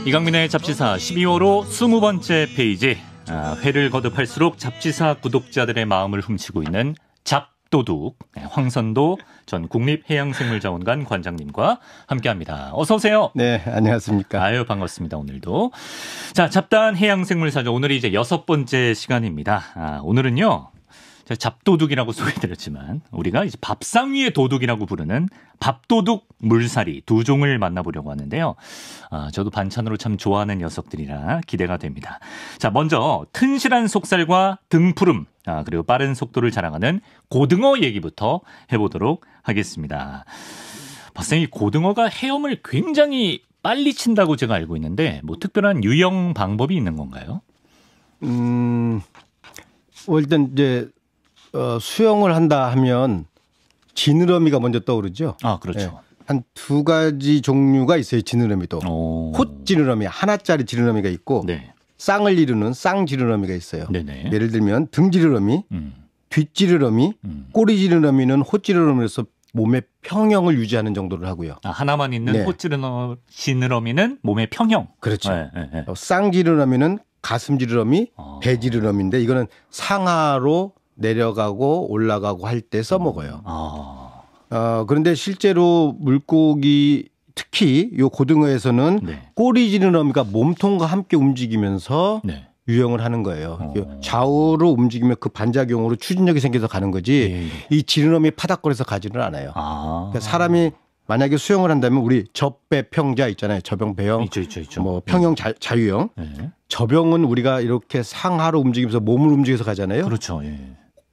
이강민의 잡지사 12호로 20번째 페이지. 회를 거듭할수록 잡지사 구독자들의 마음을 훔치고 있는 잡도둑 황선도 전 국립해양생물자원관 관장님과 함께합니다. 어서 오세요. 네, 안녕하십니까. 아유, 반갑습니다. 오늘도. 자, 잡다한 해양생물사전 오늘이 이제 6번째 시간입니다. 오늘은요. 제가 잡도둑이라고 소개해드렸지만 우리가 이제 밥상 위의 도둑이라고 부르는 밥도둑 물살이 두 종을 만나보려고 하는데요. 저도 반찬으로 참 좋아하는 녀석들이라 기대가 됩니다. 자, 먼저 튼실한 속살과 등푸름 그리고 빠른 속도를 자랑하는 고등어 얘기부터 해보도록 하겠습니다. 박사님, 이 고등어가 헤엄을 굉장히 빨리 친다고 제가 알고 있는데 뭐 특별한 유형 방법이 있는 건가요? 일단 이제 수영을 한다 하면 지느러미가 먼저 떠오르죠. 아, 그렇죠. 네. 한 두 가지 종류가 있어요. 지느러미도. 콧지느러미, 하나짜리 지느러미가 있고 네. 쌍을 이루는 쌍지느러미가 있어요. 네네. 예를 들면 등지느러미, 뒷지느러미, 꼬리지느러미는 콧지느러미로서 몸의 평형을 유지하는 정도를 하고요. 하나만 있는 네. 콧지느러미는 몸의 평형. 그렇죠. 네. 쌍지느러미는 가슴지느러미, 배지느러미인데 이거는 상하로 내려가고 올라가고 할 때 써먹어요. 그런데 실제로 물고기 특히 요 고등어에서는 네. 꼬리지느러미가 몸통과 함께 움직이면서 네. 유형을 하는 거예요. 좌우로 움직이면 그 반작용으로 추진력이 생겨서 가는 거지 이 지느러미 파닥거려서 가지는 않아요. 그러니까 사람이 만약에 수영을 한다면 우리 접배평자 있잖아요. 저병배형, 있죠. 뭐 평형, 자유형. 네. 저병은 우리가 이렇게 상하로 움직이면서 몸을 움직여서 가잖아요. 그렇죠. 예.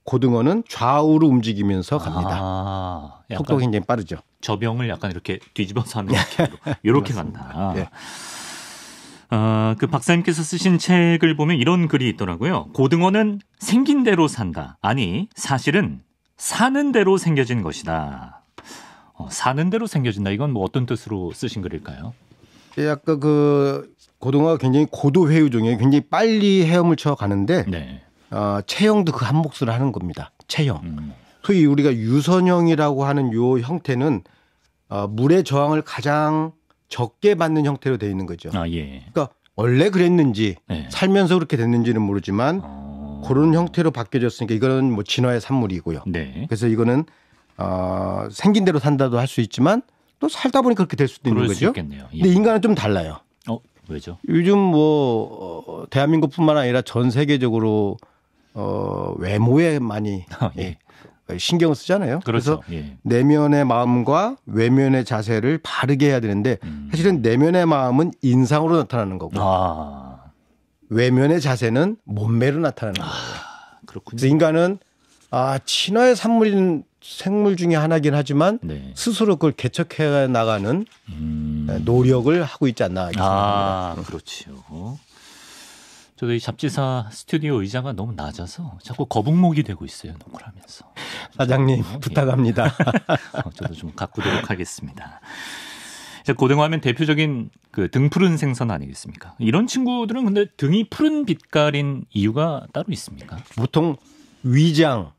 고등어는 좌우로 움직이면서 갑니다. 속도가 굉장히 빠르죠. 저병을 약간 이렇게 뒤집어서 하는 느낌으로 이렇게 간다. 네. 그 박사님께서 쓰신 책을 보면 이런 글이 있더라고요. 고등어는 생긴 대로 산다. 아니, 사실은 사는 대로 생겨진 것이다. 사는 대로 생겨진다. 이건 뭐 어떤 뜻으로 쓰신 글일까요? 아까 그 고등어가 굉장히 고도 회유종이에요. 굉장히 빨리 헤엄을 쳐 가는데 네. 체형도 그 한 몫을 하는 겁니다. 체형. 소위 우리가 유선형이라고 하는 요 형태는 물의 저항을 가장 적게 받는 형태로 되어 있는 거죠. 예. 그러니까 원래 그랬는지 네. 살면서 그렇게 됐는지는 모르지만 그런 형태로 바뀌어졌으니까 이거는 뭐 진화의 산물이고요. 네. 그래서 이거는 생긴 대로 산다도 할 수 있지만 또 살다 보니 그렇게 될 수도 있는 그럴 거죠. 수 있겠네요. 예. 근데 인간은 좀 달라요. 왜죠? 요즘 뭐 대한민국뿐만 아니라 전 세계적으로 외모에 많이 예. 신경을 쓰잖아요. 그렇죠. 그래서 예. 내면의 마음과 외면의 자세를 바르게 해야 되는데 사실은 내면의 마음은 인상으로 나타나는 거고 외면의 자세는 몸매로 나타나는 거예요. 그렇군요. 그래서 인간은 친화의 산물인 생물 중에 하나긴 하지만 네. 스스로 그걸 개척해 나가는 노력을 하고 있지 않나 이렇게 생각합니다. 그렇지요. 저도 이 잡지사 스튜디오 의자가 너무 낮아서 자꾸 거북목이 되고 있어요. 녹화를 하면서. 사장님 부탁합니다. 저도 좀 가꾸도록 하겠습니다. 고등어 하면 대표적인 그 등 푸른 생선 아니겠습니까? 이런 친구들은 근데 등이 푸른 빛깔인 이유가 따로 있습니까? 보통 위장,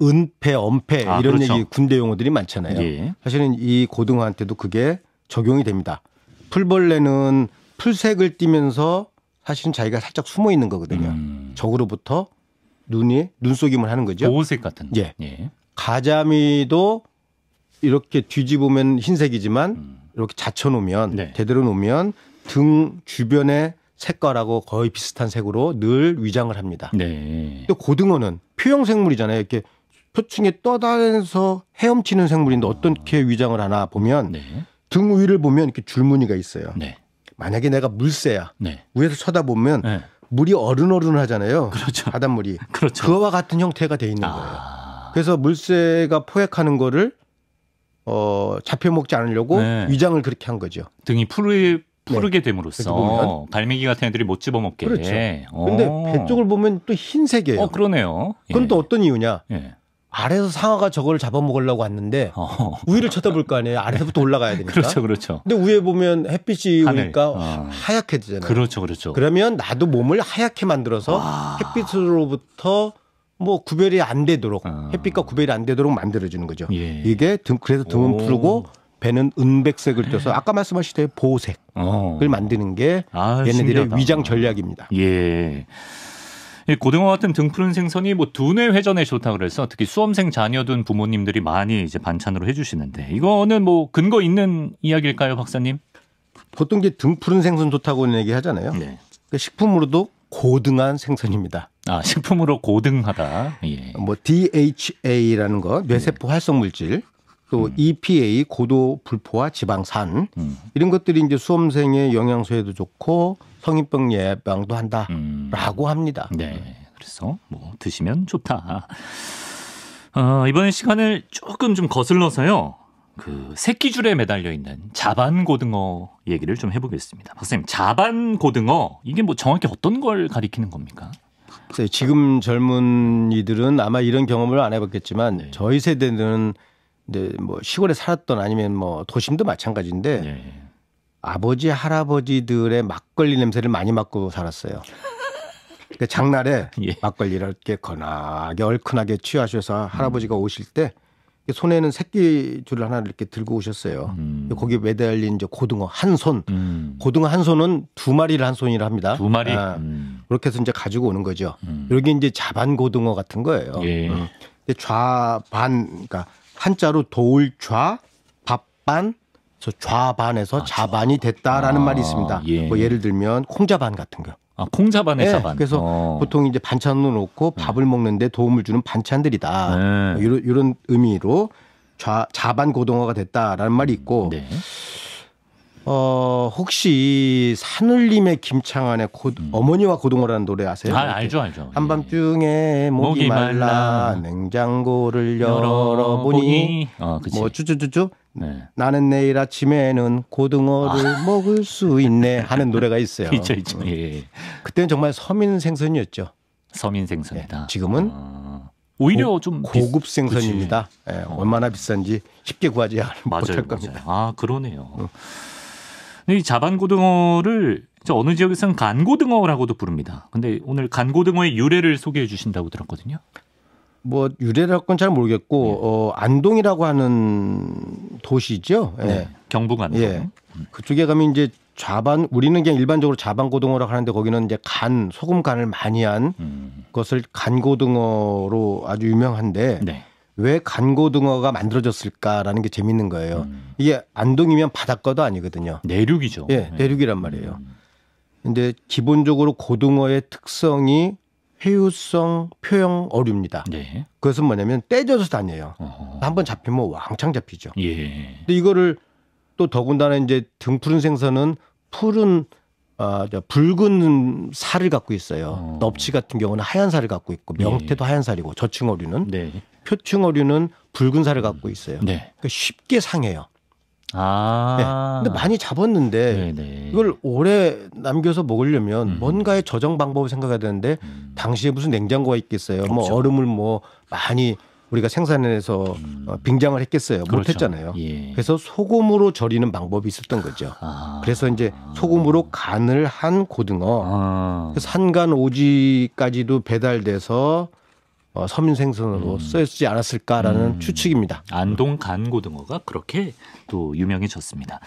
은폐, 엄폐 이런 그렇죠. 얘기 군대 용어들이 많잖아요. 예. 사실은 이 고등어한테도 그게 적용이 됩니다. 풀벌레는 풀색을 띠면서 사실은 자기가 살짝 숨어 있는 거거든요. 적으로부터 눈속임을 하는 거죠. 보호색 같은 거. 예. 가자미도 이렇게 뒤집으면 흰색이지만 이렇게 닫혀놓으면 네. 제대로 놓으면 등 주변의 색깔하고 거의 비슷한 색으로 늘 위장을 합니다. 네. 또 고등어는 표형 생물이잖아요. 이렇게 표층에 떠다니면서 헤엄치는 생물인데 어떻게 위장을 하나 보면 네. 등 위를 보면 이렇게 줄무늬가 있어요. 네. 만약에 내가 물새야. 네. 위에서 쳐다보면 네. 물이 어른어른하잖아요. 그렇죠. 바닷물이. 그렇죠. 그와 같은 형태가 돼 있는 거예요. 그래서 물새가 포획하는 거를 잡혀 먹지 않으려고 네. 위장을 그렇게 한 거죠. 등이 푸르게 네. 됨으로써 갈매기 같은 애들이 못 집어먹게. 그렇죠. 근데 배 쪽을 보면 또 흰색이에요. 그러네요. 그건 또 어떤 이유냐? 예. 아래에서 상어가 저걸 잡아먹으려고 왔는데 위를 쳐다볼 거 아니에요. 아래서부터 올라가야 되니까. 그렇죠. 근데 위에 보면 햇빛이 하늘. 오니까 하얗게 되잖아요. 그렇죠. 그러면 나도 몸을 하얗게 만들어서 햇빛으로부터 뭐 구별이 안 되도록 햇빛과 구별이 안 되도록 만들어주는 거죠. 예. 이게 그래서 등은 푸르고 배는 은백색을 떼서 아까 말씀하신 보색을 만드는 게 얘네들의 신기하다. 위장 전략입니다. 예. 고등어 같은 등푸른 생선이 뭐 두뇌 회전에 좋다 그래서 특히 수험생 자녀 둔 부모님들이 많이 이제 반찬으로 해주시는데 이거는 뭐 근거 있는 이야기일까요, 박사님? 보통 이제 등푸른 생선 좋다고 얘기하잖아요. 네. 그러니까 식품으로도 고등한 생선입니다. 식품으로 고등하다. 예. 뭐 DHA라는 거, 뇌세포 활성 물질, 또 EPA, 고도 불포화 지방산 이런 것들이 이제 수험생의 영양소에도 좋고 성인병 예방도 한다라고 합니다. 네, 그래서 뭐 드시면 좋다. 이번에 시간을 조금 좀 거슬러서요. 그 새끼줄에 매달려 있는 자반고등어 얘기를 좀 해보겠습니다. 박사님, 자반고등어 이게 뭐 정확히 어떤 걸 가리키는 겁니까? 지금 젊은이들은 아마 이런 경험을 안 해봤겠지만 네. 저희 세대는 이제 뭐 시골에 살았던 아니면 뭐 도심도 마찬가지인데 네. 아버지 할아버지들의 막걸리 냄새를 많이 맡고 살았어요. 그러니까 장날에 예. 막걸리를 이렇게 건하게 얼큰하게 취하셔서 할아버지가 오실 때 손에는 새끼줄을 하나 이렇게 들고 오셨어요. 거기에 매달린 이제 고등어 한 손. 고등어 한 손은 두 마리를 한 손이라 합니다. 두 마리. 그렇게 해서 이제 가지고 오는 거죠. 여기 이제 자반 고등어 같은 거예요. 예. 좌반, 그러니까 한자로 도울좌, 밥반, 좌반에서 자반이 됐다라는 말이 있습니다. 예. 뭐 예를 들면 콩자반 같은 거. 콩자반의 네, 자반. 그래서 보통 이제 반찬으로 놓고 밥을 먹는데 도움을 주는 반찬들이다. 이런 의미로 자반 고등어가 됐다라는 말이 있고 네. 혹시 산울림의 김창완의 어머니와 고등어라는 노래 아세요? 알죠. 한밤중에 목이 말라 냉장고를 열어보니 뭐 쭈쭈쭈쭈 네. 나는 내일 아침에는 고등어를 먹을 수 있네 하는 노래가 있어요. 있죠. 예. 그때는 정말 서민 생선이었죠. 서민 생선이다. 네. 지금은 오히려 좀 고급 생선입니다. 네. 얼마나 비싼지 쉽게 구하지 못할 겁니다. 그러네요. 이 자반고등어를 어느 지역에서는 간고등어라고도 부릅니다. 근데 오늘 간고등어의 유래를 소개해 주신다고 들었거든요. 뭐 유래랄 건 잘 모르겠고 안동이라고 하는 도시죠. 네. 네. 경북 안동. 예. 그쪽에 가면 이제 우리는 그냥 일반적으로 자반고등어라고 하는데 거기는 이제 소금 간을 많이 한 것을 간고등어로 아주 유명한데 네. 왜 간고등어가 만들어졌을까라는 게 재밌는 거예요. 이게 안동이면 바닷가도 아니거든요. 내륙이죠. 예, 내륙이란 말이에요. 근데 기본적으로 고등어의 특성이 회유성 표형 어류입니다. 네. 그것은 뭐냐면 떼져서 다녀요. 한번 잡히면 왕창 잡히죠. 예. 근데 이거를 또 더군다나 이제 등푸른 생선은 붉은 살을 갖고 있어요. 넙치 같은 경우는 하얀 살을 갖고 있고 명태도 하얀 살이고 저층어류는 표층어류는 붉은 살을 갖고 있어요. 그러니까 쉽게 상해요. 네. 근데 많이 잡았는데 이걸 오래 남겨서 먹으려면 뭔가의 저장 방법을 생각해야 되는데 당시에 무슨 냉장고가 있겠어요. 없죠. 뭐 얼음을 뭐 많이 우리가 생산해서 빙장을 했겠어요. 그렇죠. 못했잖아요. 예. 그래서 소금으로 절이는 방법이 있었던 거죠. 그래서 이제 소금으로 간을 한 고등어, 산간 오지까지도 배달돼서 서민 생선으로 쓰였지 않았을까라는 추측입니다. 안동 간고등어가 그렇게 또 유명해졌습니다.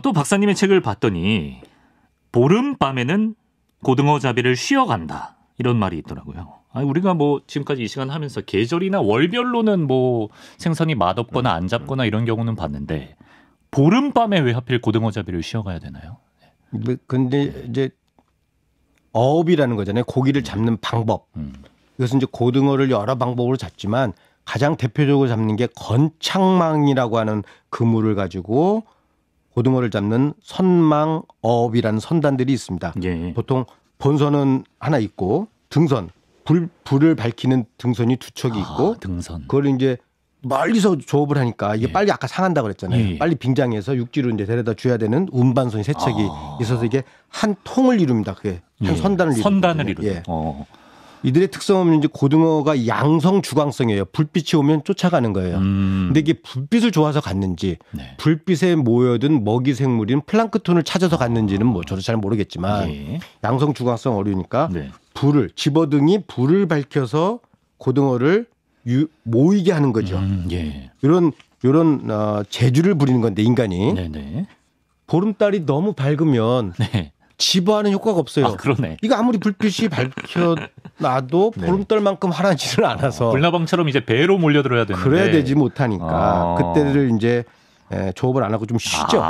또 박사님의 책을 봤더니 보름밤에는 고등어 잡이를 쉬어간다 이런 말이 있더라고요. 우리가 뭐 지금까지 이 시간 하면서 계절이나 월별로는 뭐 생선이 맛없거나 안 잡거나 이런 경우는 봤는데 보름밤에 왜 하필 고등어 잡이를 쉬어가야 되나요? 근데 이제 어업이라는 거잖아요. 고기를 잡는 방법. 이것은 이제 고등어를 여러 방법으로 잡지만 가장 대표적으로 잡는 게 건창망이라고 하는 그물을 가지고 고등어를 잡는 선망어업이라는 선단들이 있습니다. 예. 보통 본선은 하나 있고 등선, 불을 밝히는 등선이 두 척이 있고 등선. 그걸 이제 멀리서 조업을 하니까 이게 빨리 아까 상한다고 그랬잖아요. 빨리 빙장해서 육지로 이제 데려다 줘야 되는 운반선이 세 척이 있어서 이게 한 통을 이룹니다. 그게 한 선단을 이루죠. 선단을 이루죠. 예. 이들의 특성은 이제 고등어가 양성 주광성이에요. 불빛이 오면 쫓아가는 거예요. 근데 이게 불빛을 좋아서 갔는지 불빛에 모여든 먹이 생물인 플랑크톤을 찾아서 갔는지는 뭐 저도 잘 모르겠지만 양성 주광성 어류니까 집어등이 불을 밝혀서 고등어를 모이게 하는 거죠. 이런 이런 재주를 부리는 건데 인간이 네네. 보름달이 너무 밝으면 네. 집어하는 효과가 없어요. 아, 그러네. 이거 아무리 불빛이 밝혀놔도 네. 보름달만큼 하나지를 않아서 불나방처럼 이제 배로 몰려들어야 되는데 그래야 되지 못하니까 그때를 이제 조업을 안 하고 좀 쉬죠.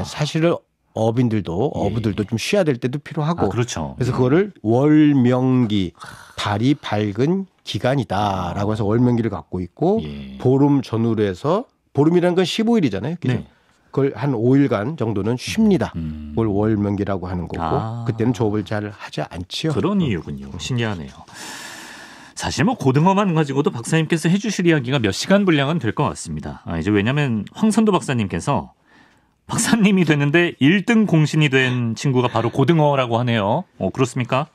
사실은 어부들도 좀 쉬어야 될 때도 필요하고. 그렇죠. 그래서 그거를 월명기, 달이 밝은 기간이다라고 해서 월명기를 갖고 있고 보름 전후로 해서 보름이라는 건 15일이잖아요. 그죠? 네. 그걸 한 5일간 정도는 쉽니다. 그걸 월명기라고 하는 거고 그때는 조업을 잘 하지 않지요. 그런 이유군요. 신기하네요. 사실 뭐 고등어만 가지고도 박사님께서 해주실 이야기가 몇 시간 분량은 될 것 같습니다. 이제 왜냐하면 황선도 박사님께서 박사님이 됐는데 1등 공신이 된 친구가 바로 고등어라고 하네요. 그렇습니까?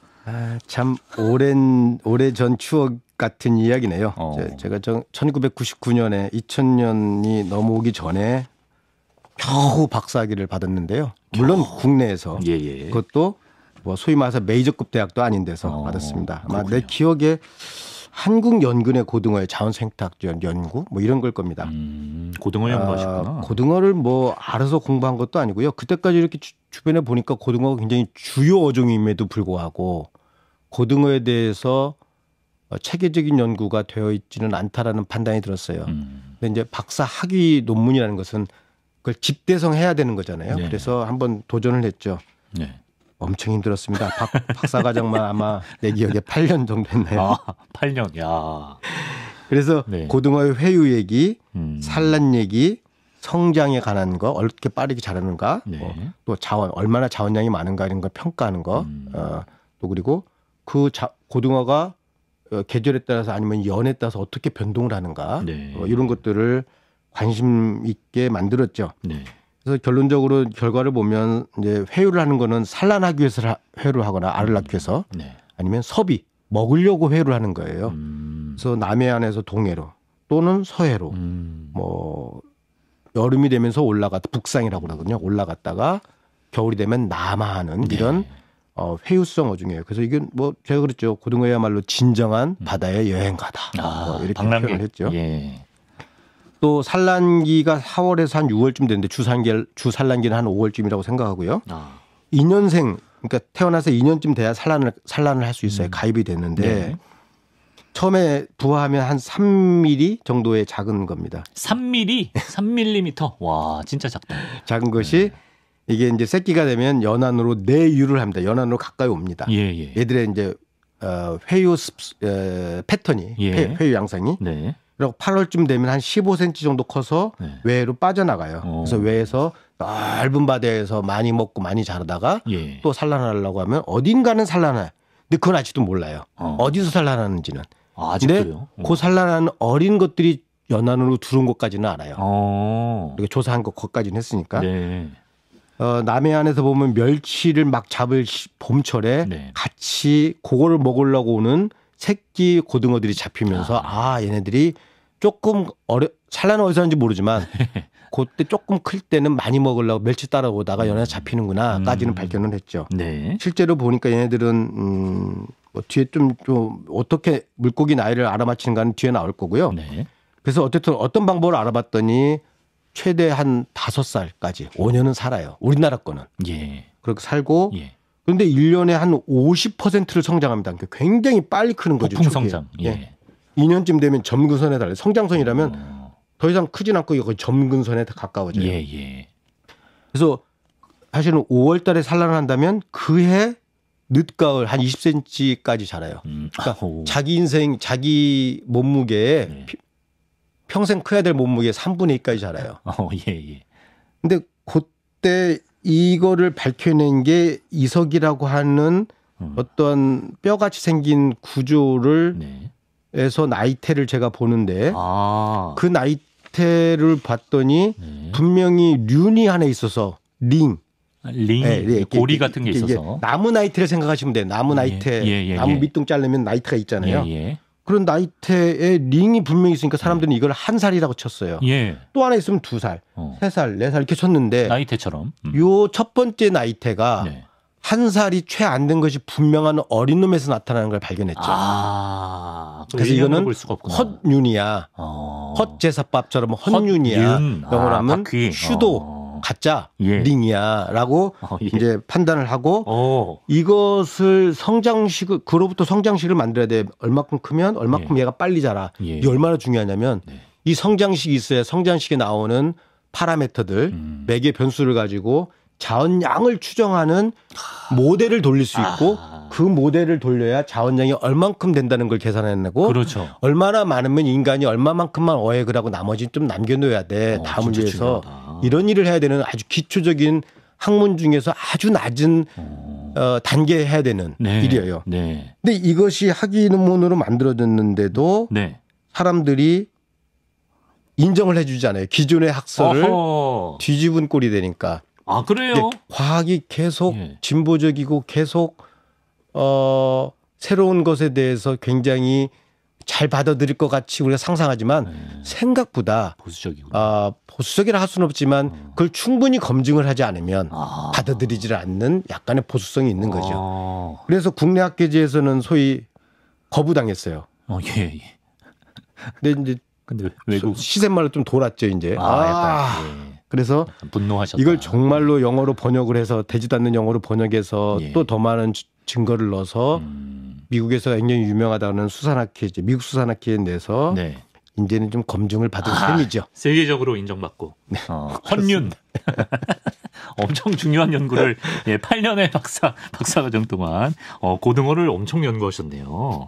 참 오래전 추억 같은 이야기네요. 제가 1999년에 2000년이 넘어오기 전에 겨우 박사학위를 받았는데요. 물론 국내에서 그것도 뭐 소위 말해서 메이저급 대학도 아닌 데서 받았습니다. 아마 내 기억에 한국연근의 고등어의 자원생態학 연구 뭐 이런 걸 겁니다. 고등어 연구하셨구나. 고등어를 뭐 알아서 공부한 것도 아니고요. 그때까지 이렇게 주변에 보니까 고등어가 굉장히 주요 어종임에도 불구하고 고등어에 대해서 체계적인 연구가 되어 있지는 않다라는 판단이 들었어요. 근데 이제 박사 학위 논문이라는 것은 그걸 집대성해야 되는 거잖아요. 네. 그래서 한번 도전을 했죠. 네. 엄청 힘들었습니다. 박사과정만 아마 내 기억에 8년 정도 했나요? 8년. 야. 그래서 고등어의 회유 얘기, 산란 얘기, 성장에 관한 거, 어떻게 빠르게 자라는가, 또 자원, 얼마나 자원량이 많은가 이런 걸 평가하는 거, 또 그리고 그 고등어가 계절에 따라서 아니면 연에 따라서 어떻게 변동을 하는가, 이런 것들을 관심 있게 만들었죠. 그래서 결론적으로 결과를 보면 이제 회유를 하는 거는 산란하기 위해서 회유를 하거나 알을 낳기 위해서 아니면 섭이 먹으려고 회유를 하는 거예요. 그래서 남해안에서 동해로 또는 서해로 뭐 여름이 되면서 북상이라고 그러거든요. 올라갔다가 겨울이 되면 남하하는 이런 회유성 어종이에요. 그래서 이게 뭐 제가 그랬죠. 고등어야말로 진정한 바다의 여행가다. 이렇게 표현을 했죠. 또 산란기가 4월에서 한 6월쯤 되는데 주산란기는 한 5월쯤이라고 생각하고요. 2년생 그러니까 태어나서 2년쯤 돼야 산란을 할 수 있어요. 가입이 됐는데 처음에 부화하면 한 3mm 정도의 작은 겁니다. 3mm? 3mm? 와 진짜 작다. 작은 것이 이게 이제 새끼가 되면 연안으로 내유를 합니다. 연안으로 가까이 옵니다. 얘들의 이제 회유 패턴이 회유 양상이. 그리고 8월쯤 되면 한 15cm 정도 커서 외로 빠져나가요. 그래서 외에서 넓은 바다에서 많이 먹고 많이 자라다가 또 산란하려고 하면 어딘가는 산란해. 근데 그건 아직도 몰라요. 어디서 산란하는지는. 근데 그 산란하는 어린 것들이 연안으로 들어온 것까지는 알아요. 그리고 조사한 것까지는 했으니까. 남해안에서 보면 멸치를 막 잡을 봄철에 같이 그거를 먹으려고 오는 새끼 고등어들이 잡히면서 얘네들이 조금 산란은 어디서 하는지 모르지만 그때 조금 클 때는 많이 먹으려고 멸치 따라오다가 연안에 잡히는구나까지는 발견을 했죠. 실제로 보니까 얘네들은 뭐 뒤에 좀 어떻게 물고기 나이를 알아맞히는가는 뒤에 나올 거고요. 그래서 어쨌든 어떤 방법을 알아봤더니 최대 한 5살까지 5년은 살아요. 우리나라 거는. 그렇게 살고 그런데 1년에 한 50%를 성장합니다. 그러니까 굉장히 빨리 크는 거죠. 폭풍 성장. 2년쯤 되면 점근선에 달려요. 성장선이라면 더 이상 크진 않고 거의 점근선에 가까워져요. 그래서 사실은 5월 달에 산란을 한다면 그해 늦가을 한 20cm까지 자라요. 그러니까 자기 인생, 자기 몸무게에 평생 커야 될 몸무게의 3분의 2까지 자라요. 근데 그때 이거를 밝혀낸 게 이석이라고 하는 어떤 뼈같이 생긴 구조를 에서 나이테를 제가 보는데 그 나이테를 봤더니 분명히 륜이 하나 있어서 링 고리 같은 게 있어서 나무 나이테를 생각하시면 돼요. 나무 나이테 나무 밑둥 자르면 나이테가 있잖아요. 그런 나이테에 링이 분명히 있으니까 사람들은 이걸 한 살이라고 쳤어요. 또 하나 있으면 2살, 3살, 4살 이렇게 쳤는데 나이테처럼 요 첫 번째 나이테가 한 살이 채 안 된 것이 분명한 어린 놈에서 나타나는 걸 발견했죠. 그래서 이거는 헛윤이야. 헛제사밥처럼 헛윤이야. 영어로 하면 슈도 가짜 링이야라고 이제 판단을 하고 이것을 그로부터 성장식을 만들어야 돼. 얼마큼 크면 얼마큼 얘가 빨리 자라. 이게 얼마나 중요하냐면 이 성장식이 있어야 성장식에 나오는 파라미터들 매개 변수를 가지고 자원량을 추정하는 모델을 돌릴 수 있고 그 모델을 돌려야 자원량이 얼만큼 된다는 걸 계산해내고 그렇죠. 얼마나 많으면 인간이 얼마만큼만 어획을 하고 나머지 좀 남겨놓아야 돼. 다음 문제에서 이런 일을 해야 되는 아주 기초적인 학문 중에서 아주 낮은 단계에 해야 되는 일이에요. 근데 이것이 학위논문으로 만들어졌는데도 사람들이 인정을 해주지 않아요. 기존의 학설을 뒤집은 꼴이 되니까. 그래요? 과학이 계속 진보적이고 계속 새로운 것에 대해서 굉장히 잘 받아들일 것 같이 우리가 상상하지만 생각보다 보수적이라 할 수는 없지만 그걸 충분히 검증을 하지 않으면 받아들이질 않는 약간의 보수성이 있는 거죠. 그래서 국내 학계지에서는 소위 거부당했어요. 근데 외국 시샘말로 좀 돌았죠 이제. 그래서 분노하셨다. 이걸 정말로 영어로 번역을 해서 되지도 않는 영어로 번역해서 또 더 많은 증거를 넣어서 미국에서 굉장히 유명하다는 수산학회, 미국 수산학회에 내서 이제는 좀 검증을 받은 셈이죠. 세계적으로 인정받고 헌윤 엄청 중요한 연구를 8년의 박사과정 동안 고등어를 엄청 연구하셨네요.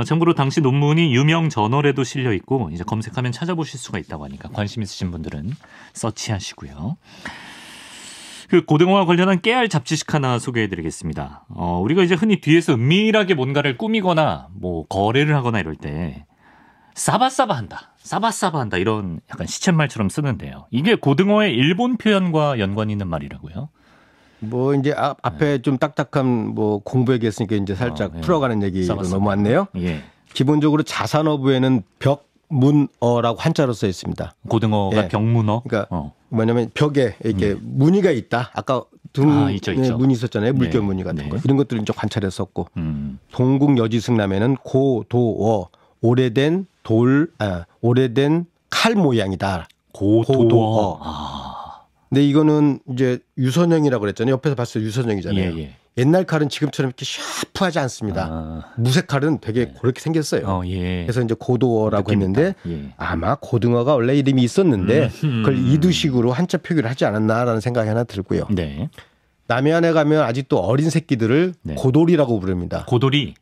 참고로 당시 논문이 유명 저널에도 실려 있고 이제 검색하면 찾아보실 수가 있다고 하니까 관심 있으신 분들은 서치하시고요. 그 고등어와 관련한 깨알 잡지식 하나 소개해드리겠습니다. 우리가 이제 흔히 뒤에서 은밀하게 뭔가를 꾸미거나 뭐 거래를 하거나 이럴 때 싸바싸바한다 이런 약간 시쳇말처럼 쓰는데요. 이게 고등어의 일본 표현과 연관이 있는 말이라고요. 뭐 이제 앞에 좀 딱딱한 뭐 공부얘기 했으니까 이제 살짝 풀어가는 얘기로 넘어왔네요. 기본적으로 자산어부에는 벽문어라고 한자로 써 있습니다. 고등어가 벽문어? 그러니까 뭐냐면 벽에 이렇게 무늬가 있다. 아까 등에 있죠. 무늬 있었잖아요. 물결 무늬 같은 거. 이런 것들을 좀 관찰했었고 동국 여지승남에는 고도어 오래된 칼 모양이다. 고도어. 근데 이거는 이제 유선형이라고 그랬잖아요. 옆에서 봤을 때 유선형이잖아요. 옛날 칼은 지금처럼 이렇게 샤프하지 않습니다. 무쇠 칼은 되게 그렇게 생겼어요. 그래서 이제 고도어라고 했는데 아마 고등어가 원래 이름이 있었는데 그걸 이두식으로 한자 표기를 하지 않았나라는 생각이 하나 들고요. 남해안에 가면 아직도 어린 새끼들을 고돌이라고 부릅니다. 고돌이?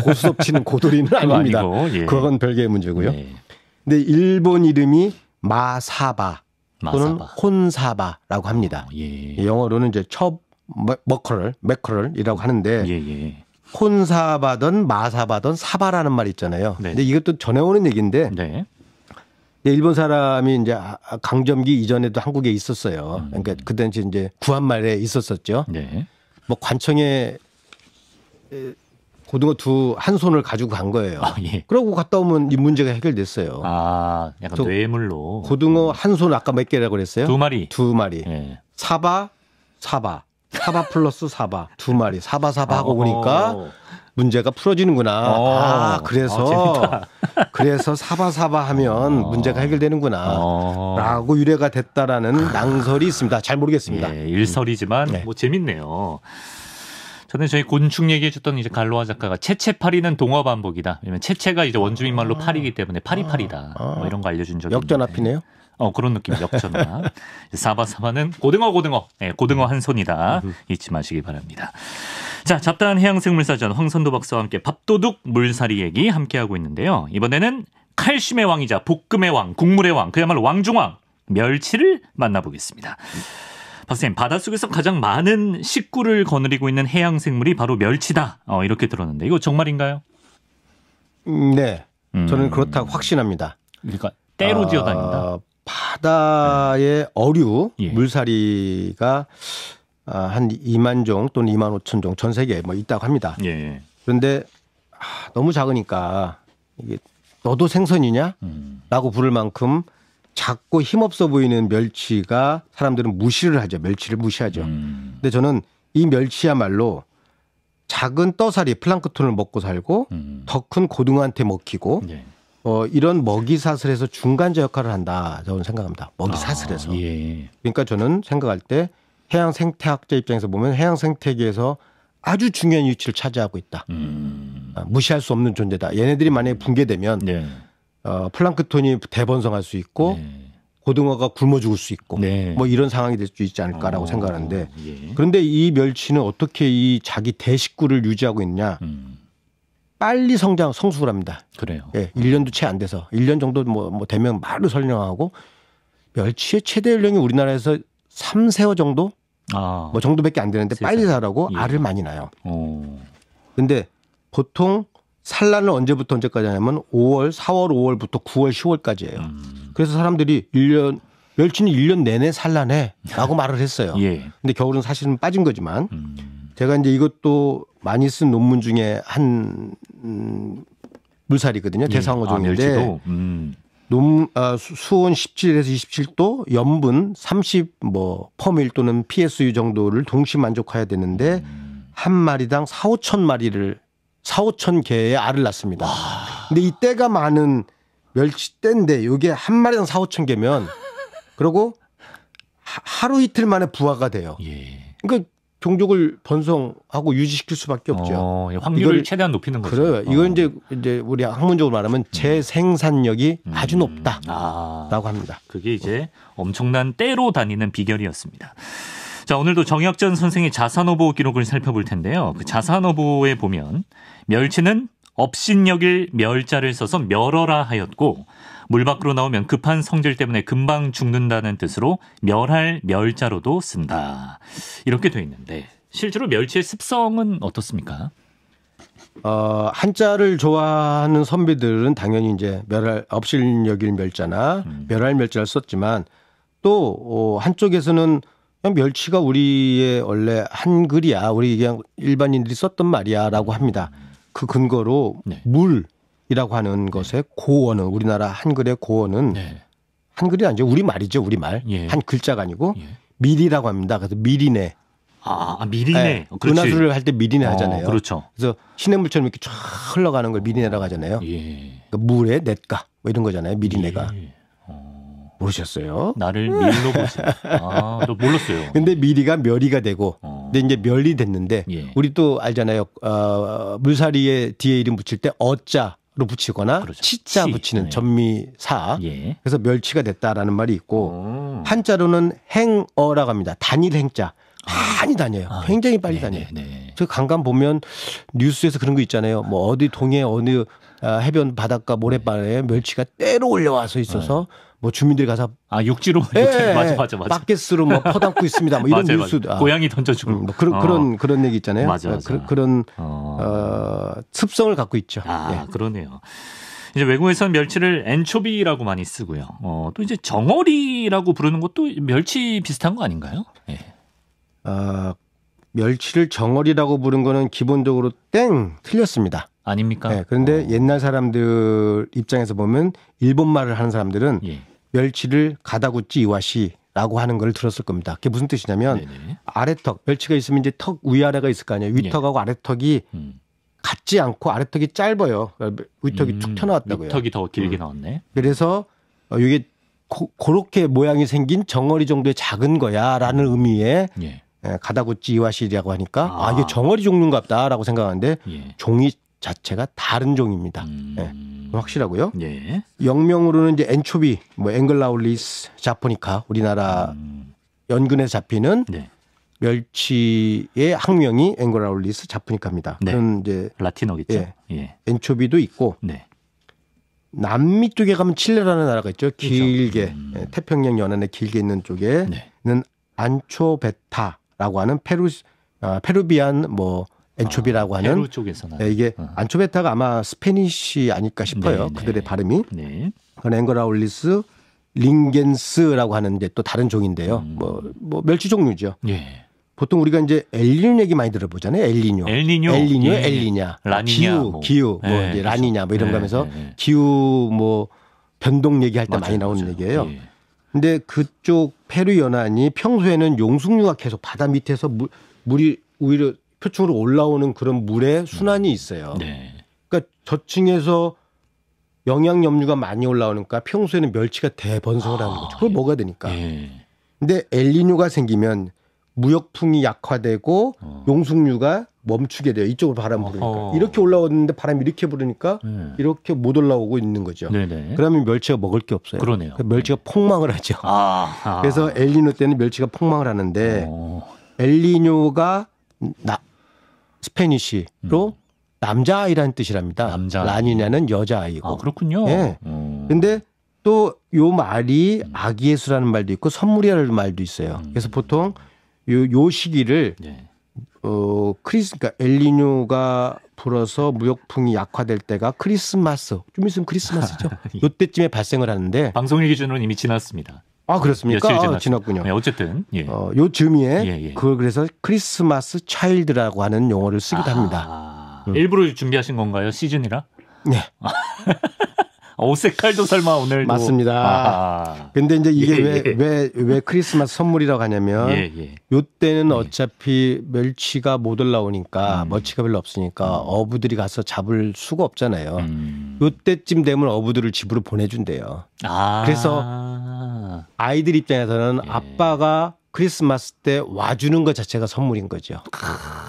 고수업 치는 고돌이는 아닙니다. 그건 별개의 문제고요. 근데 일본 이름이 마사바. 또는 혼사바라고 합니다. 영어로는 이제 매커럴이라고 하는데 혼사바든 마사바든 사바라는 말이 있잖아요. 근데 이것도 전해오는 얘기인데 일본 사람이 이제 강점기 이전에도 한국에 있었어요. 그러니까 그 당시 이제 구한말에 있었었죠. 뭐 관청에 고등어 한 손을 가지고 간 거예요. 그러고 갔다 오면 이 문제가 해결됐어요. 약간 뇌물로. 고등어 한 손 아까 몇 개라고 그랬어요? 2마리. 2마리. 사바 플러스 사바 2마리. 사바 하고 보니까 문제가 풀어지는구나. 그래서 사바 하면 문제가 해결되는구나. 라고 유래가 됐다라는 낭설이 있습니다. 잘 모르겠습니다. 일설이지만 뭐 재밌네요. 저는 저희 곤충 얘기해줬던 이제 갈로아 작가가 채채파리는 동어 반복이다. 왜냐면 채채가 이제 원주민 말로 파리이기 때문에 파리파리다. 뭐 이런 거 알려준 적이 있는데. 역전합이네요. 그런 느낌 역전합. 사바사바는 고등어 한 손이다. 잊지 마시기 바랍니다. 자, 잡다한 해양생물사전 황선도 박사와 함께 밥도둑 물살이 얘기 함께하고 있는데요. 이번에는 칼슘의 왕이자 볶음의 왕, 국물의 왕, 그야말로 왕중왕 멸치를 만나보겠습니다. 박사님, 바닷속에서 가장 많은 식구를 거느리고 있는 해양생물이 바로 멸치다. 이렇게 들었는데 이거 정말인가요? 네. 저는 그렇다고 확신합니다. 그러니까 때로 뛰어다닌다. 바다의 어류, 물살이가 한 2만 종 또는 2만 5천 종 전 세계에 뭐 있다고 합니다. 그런데 너무 작으니까 이게 너도 생선이냐? 라고 부를 만큼 작고 힘없어 보이는 멸치가 사람들은 무시를 하죠. 멸치를 무시하죠. 근데 저는 이 멸치야말로 작은 떠사리 플랑크톤을 먹고 살고 더 큰 고등어한테 먹히고 네. 이런 먹이 사슬에서 중간자 역할을 한다. 저는 생각합니다. 먹이 사슬에서. 예. 그러니까 저는 생각할 때 해양 생태학자 입장에서 보면 해양 생태계에서 아주 중요한 위치를 차지하고 있다. 무시할 수 없는 존재다. 얘네들이 만약에 붕괴되면 네. 플랑크톤이 대번성할 수 있고 네. 고등어가 굶어 죽을 수 있고 네. 뭐 이런 상황이 될 수 있지 않을까라고 생각하는데 예. 그런데 이 멸치는 어떻게 이 자기 대식구를 유지하고 있냐? 빨리 성숙을 합니다. 그래요. 예, 1년도 채 안 돼서 1년 정도 뭐 되면 바로 설령하고 멸치의 최대 연령이 우리나라에서 3세어 정도 뭐 정도밖에 안 되는데 세상에. 빨리 자라고 예. 알을 많이 낳아요. 근데 보통 산란을 언제부터 언제까지 하냐면 4월, 5월부터 9월, 10월까지예요. 그래서 사람들이 멸치는 1년 내내 산란해라고 말을 했어요. 예. 근데 겨울은 사실은 빠진 거지만 제가 이제 이것도 많이 쓴 논문 중에 한 물살이거든요. 대상어종인데 수온 17에서 27도, 염분 30 퍼밀 또는 PSU 정도를 동시 만족해야 되는데 한 마리당 4,5천 개의 알을 낳습니다. 근데 이 때가 많은 멸치 때인데 이게 한 마리당 4,5천 개면 그리고 하루 이틀 만에 부화가 돼요. 예. 그러니까 종족을 번성하고 유지시킬 수밖에 없죠. 확률을 최대한 높이는 거죠. 그래요. 이건 이제 우리 학문적으로 말하면 재생산력이 아주 높다라고 합니다. 그게 이제 엄청난 때로 다니는 비결이었습니다. 자, 오늘도 정혁전 선생의 자산어보 기록을 살펴볼 텐데요. 그 자산어보에 보면 멸치는 업신여길 멸자를 써서 멸어라 하였고 물 밖으로 나오면 급한 성질 때문에 금방 죽는다는 뜻으로 멸할 멸자로도 쓴다. 이렇게 돼 있는데 실제로 멸치의 습성은 어떻습니까? 한자를 좋아하는 선비들은 당연히 이제 멸할 업신여길 멸자나 멸할 멸자를 썼지만 또 한쪽에서는 그냥 멸치가 우리의 원래 한글이야. 우리 그냥 일반인들이 썼던 말이야라고 합니다. 그 근거로 네. 물이라고 하는 것의 고어는 우리나라 한글의 고어는 한글이 아니죠. 우리말이죠. 우리말. 예. 한 글자가 아니고 밀이라고 합니다. 그래서 밀이네. 밀이네. 네. 은하수를 할 때 밀이네 하잖아요. 그렇죠. 그래서 시냇물처럼 이렇게 쫙 흘러가는 걸 밀이네라고 하잖아요. 예. 그러니까 물의 냇가 뭐 이런 거잖아요. 밀이네가. 예. 모르셨어요? 나를 밀로 보지. 너 몰랐어요. 근데 미리가 멸이가 되고, 근데 이제 멸이 됐는데, 예. 우리 또 알잖아요. 물사리에 뒤에 이름 붙일 때 어자로 붙이거나 그렇죠. 치자 치. 붙이는 네. 전미사. 예. 그래서 멸치가 됐다라는 말이 있고, 한자로는 행어라고 합니다. 단일 행자. 많이 다녀요. 굉장히 빨리 다녀요. 저 간간 보면 뉴스에서 그런 거 있잖아요. 뭐 어디 동해 어느 해변 바닷가 모래바다에 멸치가 때로 올려와서 있어서 뭐 주민들이 가서 육지로 맞아. 바켓으로 뭐 퍼담고 있습니다. 뭐 이런 뉴스. 고양이 던져주고 뭐 그런 얘기 있잖아요. 맞아. 그런 습성을 갖고 있죠. 그러네요. 이제 외국에서는 멸치를 엔초비라고 많이 쓰고요. 또 이제 정어리라고 부르는 것도 멸치 비슷한 거 아닌가요? 예. 멸치를 정어리라고 부른 거는 기본적으로 틀렸습니다. 아닙니까? 네, 그런데 옛날 사람들 입장에서 보면 일본 말을 하는 사람들은 멸치를 가다구찌 이와시라고 하는 걸 들었을 겁니다. 그게 무슨 뜻이냐면 아래턱, 멸치가 있으면 이제 턱 위아래가 있을 거 아니에요. 위턱하고 아래턱이 같지 않고 아래턱이 짧아요. 위턱이 툭 튀어나왔다고요. 위턱이 더 길게 나왔네. 그래서 이게 그렇게 모양이 생긴 정어리 정도의 작은 거야라는 의미의 가다구찌 이와시라고 하니까 이게 정어리 종류인갑다라고 생각하는데 종이 자체가 다른 종입니다. 확실하고요. 영명으로는 이제 엔초비, 뭐 앵글라울리스 자포니카 우리나라 연근에서 잡히는 멸치의 학명이 앵글라울리스 자포니카입니다. 그런 이제 라틴어겠죠. 엔초비도 있고 남미 쪽에 가면 칠레라는 나라가 있죠. 길게 태평양 연안에 길게 있는 쪽에는 안초베타라고 하는 페루비안 뭐 엔초비라고 하는 페루 쪽에서는 이게 안초베타가 아마 스페니쉬 아닐까 싶어요. 그들의 발음이. 그건 앵거라울리스 링겐스라고 하는 이제 또 다른 종인데요. 뭐 멸치 종류죠. 보통 우리가 이제 엘니뇨 얘기 많이 들어보잖아요. 엘니뇨, 엘니냐, 라니냐, 기후, 뭐 이제 라니냐 뭐 이런 거 하면서 기후 뭐 변동 얘기할 때 많이 나오는 얘기예요. 근데 그쪽 페루 연안이 평소에는 용숙류가 계속 바다 밑에서 물이 오히려 표층으로 올라오는 그런 물의 순환이 있어요. 네. 그러니까 저층에서 영양 염류가 많이 올라오니까 평소에는 멸치가 대번성을 하는 거죠. 그걸 먹어야 되니까. 근데 엘니뇨가 생기면 무역풍이 약화되고 용숙류가 멈추게 돼요. 이쪽으로 바람 부르니까. 이렇게 올라오는데 바람이 이렇게 부르니까 이렇게 못 올라오고 있는 거죠. 네네. 그러면 멸치가 먹을 게 없어요. 그러네요. 멸치가 폭망을 하죠. 그래서 엘니뇨 때는 멸치가 폭망을 하는데 엘니뇨가 스페니쉬로 남자아이라는 뜻이랍니다. 남자아이. 라니냐는 여자아이고. 그렇군요. 네. 근데 또 요 말이 아기의 수라는 말도 있고 선물이라는 말도 있어요. 그래서 보통 요 시기를 그러니까 엘니뇨가 불어서 무역풍이 약화될 때가 크리스마스. 좀 있으면 크리스마스죠. 요때쯤에 발생을 하는데 방송일 기준으로는 이미 지났습니다. 그렇습니까? 지났군요. 네, 어쨌든 요 즈음에 그걸 그래서 크리스마스 차일드라고 하는 용어를 쓰기도 합니다. 일부러 준비하신 건가요? 시즌이라? 네. 옷 색깔도 설마 오늘 맞습니다. 근데 이제 이게 왜 크리스마스 선물이라고 하냐면 요때는 어차피 멸치가 못 올라오니까 멸치가 별로 없으니까 어부들이 가서 잡을 수가 없잖아요. 요때쯤 되면 어부들을 집으로 보내준대요. 그래서 아이들 입장에서는 아빠가 크리스마스 때 와주는 것 자체가 선물인 거죠.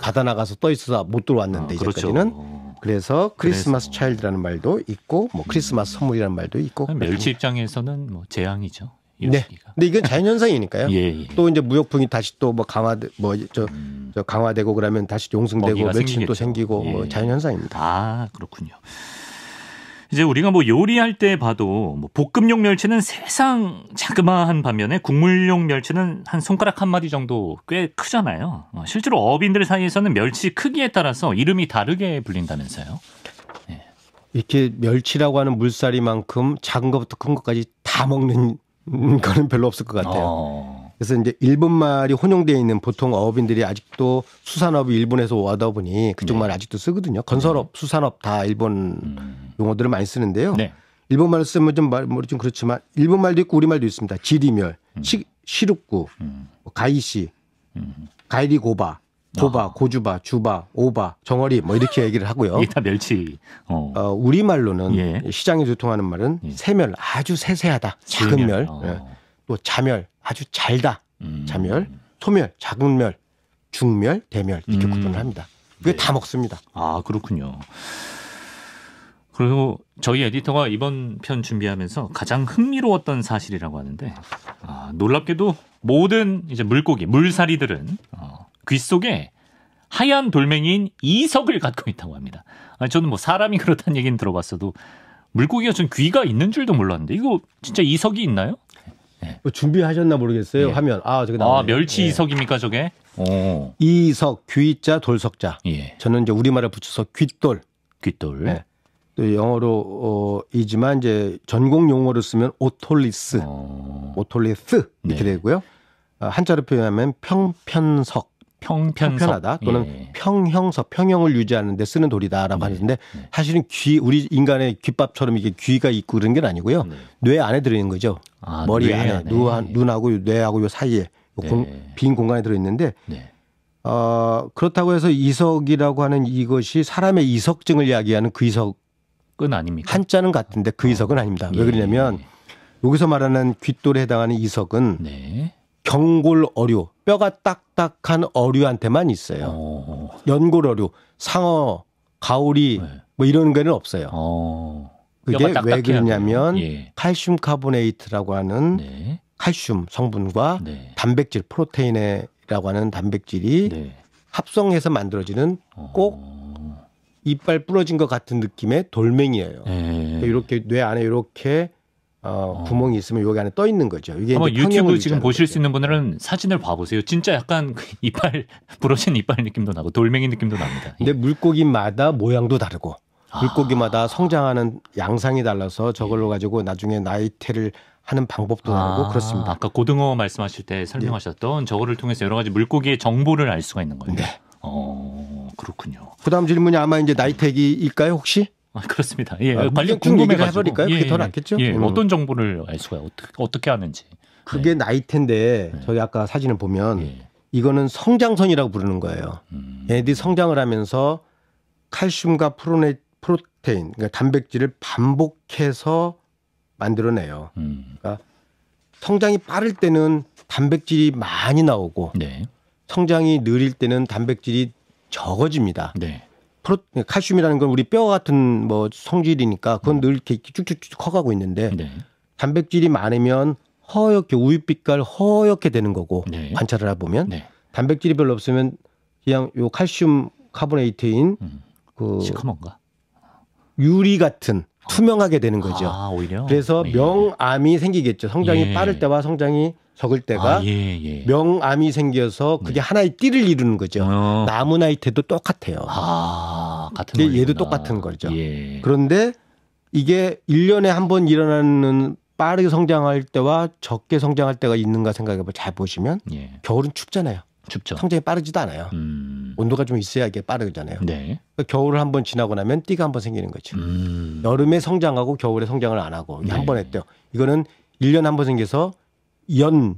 바다 나가서 떠 있어서 못 들어왔는데 이제까지는. 그렇죠. 그래서 크리스마스 차일드라는 말도 있고 뭐 크리스마스 선물이라는 말도 있고. 멸치 입장에서는 뭐 재앙이죠. 네. 근데 이건 자연현상이니까요. 또 이제 무역풍이 다시 또 뭐 강화되고 그러면 다시 용승되고 멸치는 또 생기고 뭐 자연현상입니다. 그렇군요. 이제 우리가 뭐 요리할 때 봐도 뭐 볶음용 멸치는 세상 자그마한 반면에 국물용 멸치는 한 손가락 한 마디 정도 꽤 크잖아요. 실제로 어민들 사이에서는 멸치 크기에 따라서 이름이 다르게 불린다면서요. 네. 이렇게 멸치라고 하는 물살이만큼 작은 것부터 큰 것까지 다 먹는 거는 별로 없을 것 같아요. 그래서 이제 일본말이 혼용되어 있는 보통 어업인들이 아직도 수산업이 일본에서 와다 보니 그쪽 말 아직도 쓰거든요. 건설업, 수산업 다 일본 용어들을 많이 쓰는데요. 일본말을 쓰면 좀 그렇지만 일본말도 있고 우리말도 있습니다. 지리멸, 시루쿠, 가이시, 가이리고바, 고주바, 주바, 오바, 정어리 뭐 이렇게 얘기를 하고요. 이게 다 멸치. 우리말로는 시장에 유통하는 말은 새멸, 아주 세세하다. 작은 멸. 또 자멸, 아주 잘다. 자멸, 소멸, 작은 멸, 중멸, 대멸 이렇게 구분을 합니다. 그게 다 먹습니다. 그렇군요. 그리고 저희 에디터가 이번 편 준비하면서 가장 흥미로웠던 사실이라고 하는데 놀랍게도 모든 이제 물고기, 물사리들은 귀 속에 하얀 돌멩이인 이석을 갖고 있다고 합니다. 저는 뭐 사람이 그렇다는 얘기는 들어봤어도 물고기가 전 귀가 있는 줄도 몰랐는데 이거 진짜 이석이 있나요? 뭐 준비하셨나 모르겠어요. 화면. 저기 나와요. 멸치 이석입니까 저게? 이석, 귀자, 돌석자. 저는 이제 우리말을 붙여서 귓돌. 귓돌. 또 영어로 이지만 이제 전공 용어로 쓰면 오톨리스, 오톨리스 이렇게 되고요. 한자로 표현하면 평편석, 평편하다 또는 평형석, 평형을 유지하는 데 쓰는 돌이다라고 하는데 사실은 우리 인간의 귓밥처럼 이게 귀가 있고 그런 게 아니고요. 뇌 안에 들어있는 거죠. 머리 안에 눈하고 뇌하고 요 사이에 빈 공간에 들어있는데 그렇다고 해서 이석이라고 하는 이것이 사람의 이석증을 이야기하는 그 이석은 아닙니까? 한자는 같은데 그 이석은 아닙니다. 왜 그러냐면 여기서 말하는 귓돌에 해당하는 이석은 경골 어류, 뼈가 딱딱한 어류한테만 있어요. 연골 어류, 상어, 가오리 뭐 이런 거는 없어요. 그게 왜 그러냐면 칼슘 카보네이트라고 하는 칼슘 성분과 단백질, 프로테인이라고 하는 단백질이 합성해서 만들어지는 꼭 이빨 부러진 것 같은 느낌의 돌멩이에요. 이렇게 뇌 안에 이렇게 구멍이 있으면 여기 안에 떠 있는 거죠. 이게 아마 유튜브 지금 보실 수 있는 분들은 사진을 봐보세요. 진짜 약간 이빨 부러진 이빨 느낌도 나고 돌멩이 느낌도 납니다. 근데 물고기마다 모양도 다르고 물고기마다 성장하는 양상이 달라서 저걸로 가지고 나중에 나이테를 하는 방법도 다르고 그렇습니다. 아까 고등어 말씀하실 때 설명하셨던 저거를 통해서 여러 가지 물고기의 정보를 알 수가 있는 거예요. 그렇군요. 그다음 질문이 아마 이제 나이텍일까요 혹시? 그렇습니다. 관련 궁금해가지고 해버릴까요? 그게 더 낫겠죠? 어떤 정보를 알 수가 어떻게 하는지. 그게 나이테인데 저희 아까 사진을 보면 이거는 성장선이라고 부르는 거예요. 얘네들이 성장을 하면서 칼슘과 프로테인, 그러니까 단백질을 반복해서 만들어내요. 그러니까 성장이 빠를 때는 단백질이 많이 나오고 네. 성장이 느릴 때는 단백질이 적어집니다. 네. 칼슘이라는 건 우리 뼈 같은 뭐 성질이니까 그건 늘 이렇게 쭉쭉쭉 커가고 있는데 네. 단백질이 많으면 허옇게 우유빛깔 허옇게 되는 거고 네. 관찰을 해보면 네. 단백질이 별로 없으면 그냥 요 칼슘 카보네이트인 그 시커먼가? 유리 같은 투명하게 되는 거죠. 아, 오히려. 그래서 예. 명암이 생기겠죠. 성장이 예. 빠를 때와 성장이 적을 때가 명암이 생겨서 그게 하나의 띠를 이루는 거죠. 나무나이테도 똑같아요. 같은 얘도 원리구나. 똑같은 거죠. 예. 그런데 이게 1년에 한 번 일어나는 빠르게 성장할 때와 적게 성장할 때가 있는가 생각해보면 잘 보시면 겨울은 춥잖아요. 춥죠. 성장이 빠르지도 않아요. 온도가 좀 있어야 이게 빠르잖아요. 네. 그러니까 겨울을 한 번 지나고 나면 띠가 한 번 생기는 거죠. 여름에 성장하고 겨울에 성장을 안 하고 한 번 했대요. 이거는 1년에 한 번 생겨서 연륜,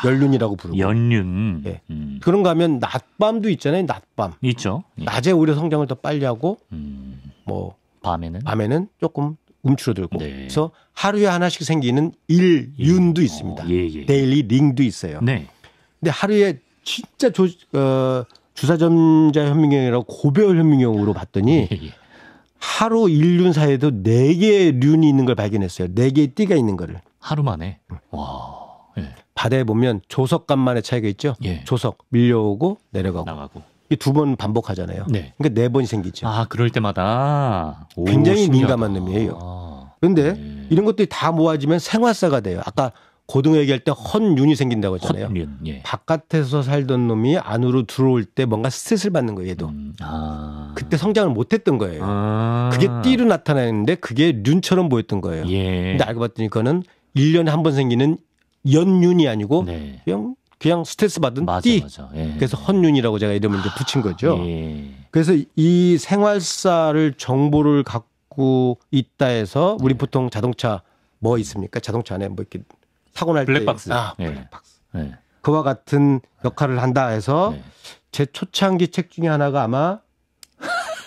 연륜이라고 부르고. 연륜. 예. 그런가 하면 낮밤도 있잖아요. 낮밤. 있죠. 예. 낮에 오히려 성장을 더 빨리 하고 뭐 밤에는 조금 움츠러들고. 네. 그래서 하루에 하나씩 생기는 일윤도 있습니다. 데일리 링도 있어요. 네. 근데 하루에 진짜 주사점자 현미경이라고 고배열 현미경으로 봤더니 하루 일륜 사이에도 4개의 륜이 있는 걸 발견했어요. 4개의 띠가 있는 거를. 하루 만에. 와. 예. 바다에 보면 조석간만의 차이가 있죠. 예. 조석 밀려오고 내려가고. 나가고. 이 2번 반복하잖아요. 네. 그러니까 4번이 생기죠. 그럴 때마다. 굉장히 신기하다. 민감한 놈이에요. 그런데 이런 것들이 다 모아지면 생활사가 돼요. 아까 고등어 얘기할 때 헌윤이 생긴다고 했잖아요. 헌윤. 예. 바깥에서 살던 놈이 안으로 들어올 때 뭔가 스트레스를 받는 거예요. 얘도. 그때 성장을 못했던 거예요. 그게 띠로 나타나는데 그게 륜처럼 보였던 거예요. 근데 알고 봤더니 그거는 1년에 한 번 생기는 연윤이 아니고 그냥 스트레스 받은 띠. 맞아. 예. 그래서 헌윤이라고 제가 이름을 이제 붙인 거죠. 그래서 이 생활사를 정보를 갖고 있다 해서 우리 보통 자동차 뭐 있습니까? 자동차 안에 뭐 이렇게 사고 날 때 블랙박스. 블랙박스. 그와 같은 역할을 한다 해서 제 초창기 책 중에 하나가 아마